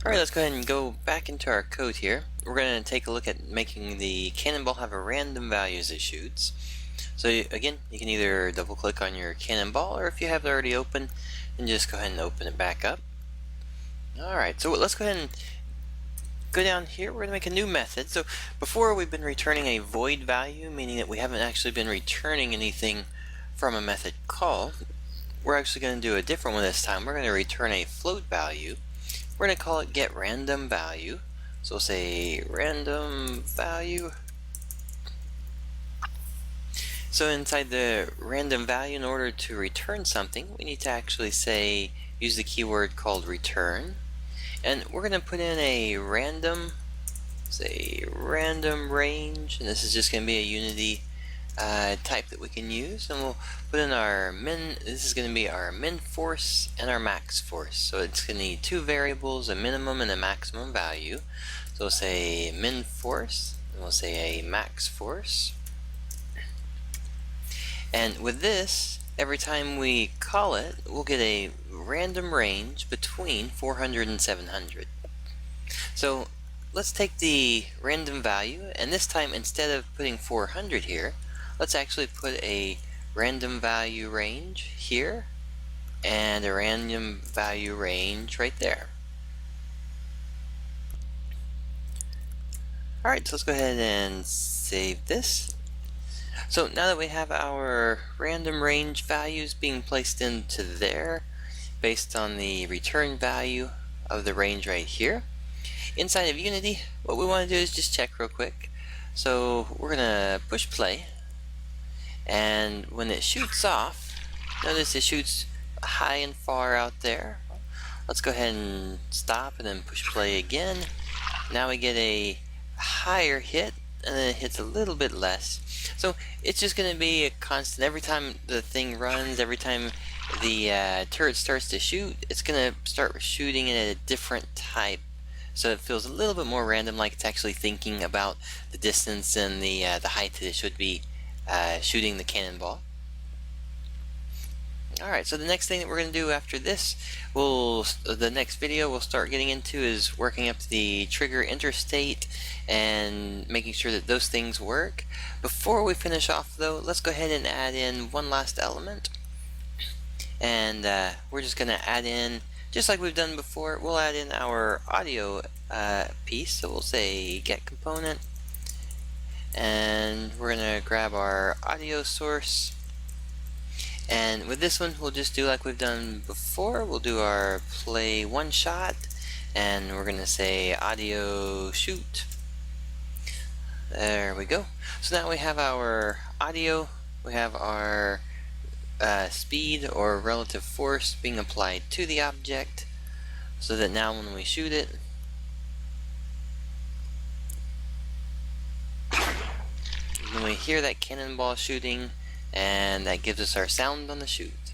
Alright, let's go ahead and go back into our code here. We're going to take a look at making the cannonball have a random value as it shoots. So again, you can either double click on your cannonball, or if you have it already open, then just go ahead and open it back up. Alright, so let's go ahead and go down here. We're going to make a new method. So before, we've been returning a void value, meaning that we haven't actually been returning anything from a method call. We're actually going to do a different one this time. We're going to return a float value. We're going to call it getRandomValue. So we'll say random value. So inside the random value, in order to return something, we need to actually use the keyword called return. And we're going to put in a random, say random range, and this is just going to be a unity type that we can use, and we'll put in our this is going to be our min force and our max force. So it's going to need two variables, a minimum and a maximum value. So we'll say min force, and we'll say a max force. And with this, every time we call it, we'll get a random range between 400 and 700. So let's take the random value, and this time, instead of putting 400 here, let's actually put a random value range here and a random value range right there. Alright, so let's go ahead and save this. So now that we have our random range values being placed into there based on the return value of the range right here, inside of Unity, what we want to do is just check real quick. So we're going to push play. And when it shoots off, notice it shoots high and far out there. Let's go ahead and stop and then push play again. Now we get a higher hit, and then it hits a little bit less. So it's just going to be a constant. Every time the thing runs, every time the turret starts to shoot, it's going to start shooting it at a different type. So it feels a little bit more random, like it's actually thinking about the distance and the height that it should be shooting the cannonball. Alright, so the next thing that we're going to do after this, the next video we'll start getting into is working up the trigger interstate and making sure that those things work. Before we finish off though, let's go ahead and add in one last element. And we're just going to add in, just like we've done before, we'll add in our audio piece. So we'll say get component. And we're going to grab our audio source, and with this one we'll just do like we've done before. We'll do our play one shot, and we're going to say audio shoot. There we go. So now we have our audio, we have our speed or relative force being applied to the object, so that now when we shoot it, when we hear that cannonball shooting, and that gives us our sound on the shoot.